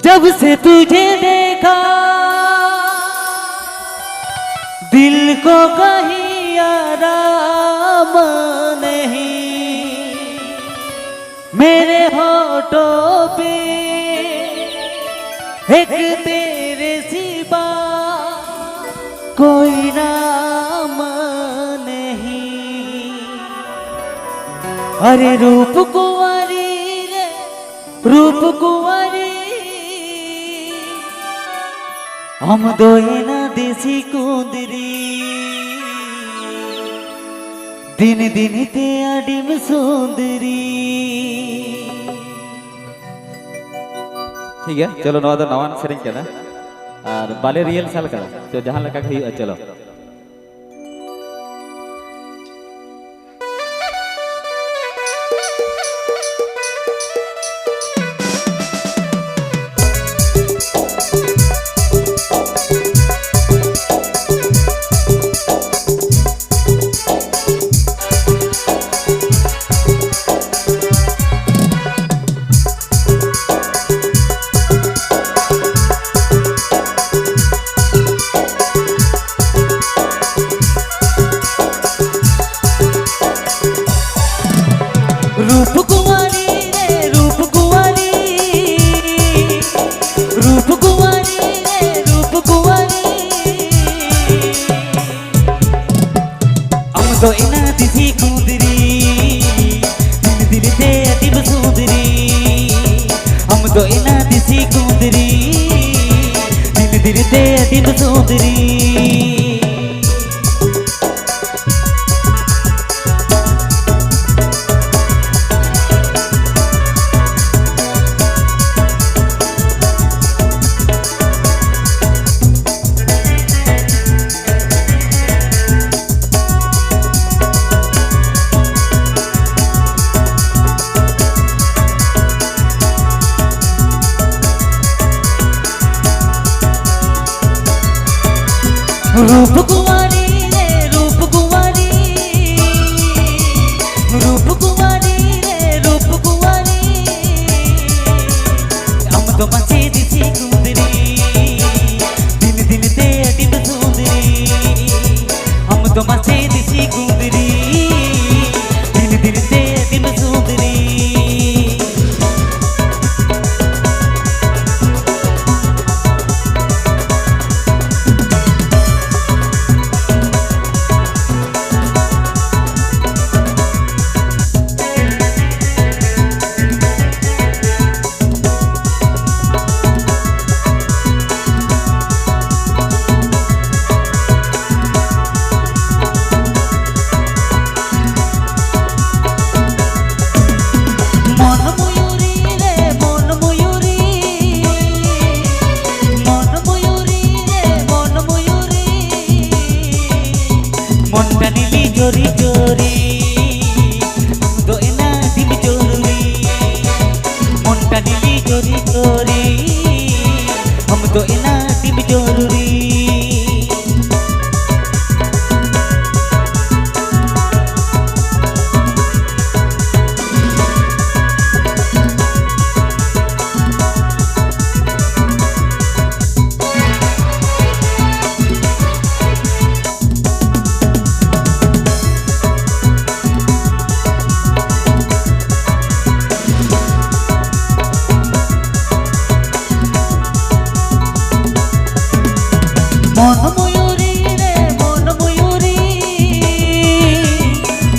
जब से तुझे देखा दिल को कहीं आराम नहीं, मेरे होठों पे एक तेरे सिवा कोई नाम नहीं। अरे रूप कुंवारी रे रूप कुंवारी, हम दोए ना देसी कुंदरी, दिन दिन ते आडिम सुंदरी। ठीक है चलो नवा दो नवान सेरिंग कदा और बाले रियल साल कदा तो जहां लगा के चलो रूप कुंवारी रे रूप कुंवारी, रूप कुंवारी रे रूप कुंवारी, हम तो इना दिसी कुंदरी, दिल दिल ते अतिब सुंदरी, हम तो इना दिसी कुंदरी, दिल दिल ते अतिब सुंदरी। रूप कुंवारी रे रूप कुंवारी, रूप कुंवारी रे रूप कुंवारी, हम तो मचे दिसी कुंदरी, दिन दिन ते अतिब सुंदरी, हम तो मचे दिसी कुंदरी, दिन दिन ते अतिब सुंदरी। चोरी चोरी हम तो इना दिल चोरी, मोंटा नीली चोरी चोरी हम तो इना दिल चोरी। मन मयूरी रे मन मयूरी,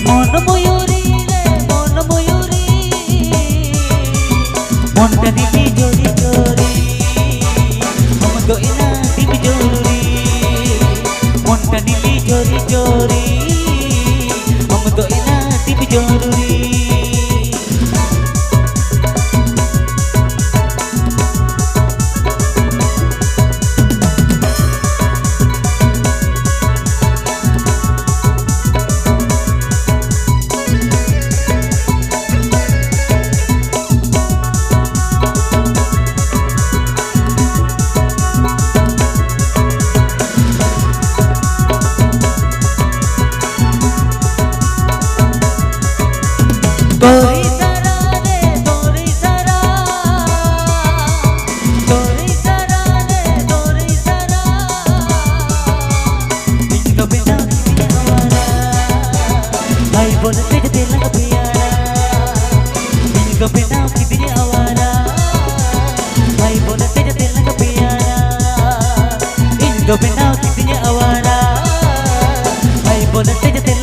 मन मयूरी रे मन मयूरी, मोंटा नीली चोरी चोरी हम तो इना दिल चोरी, मोंटा नीली चोरी चोरी हम तो इना दिल चोरी। bolante jate lang piara ini ko benaw kidinya awara ay bolante jate lang piara ini ko benaw kidinya awara ay bolante jate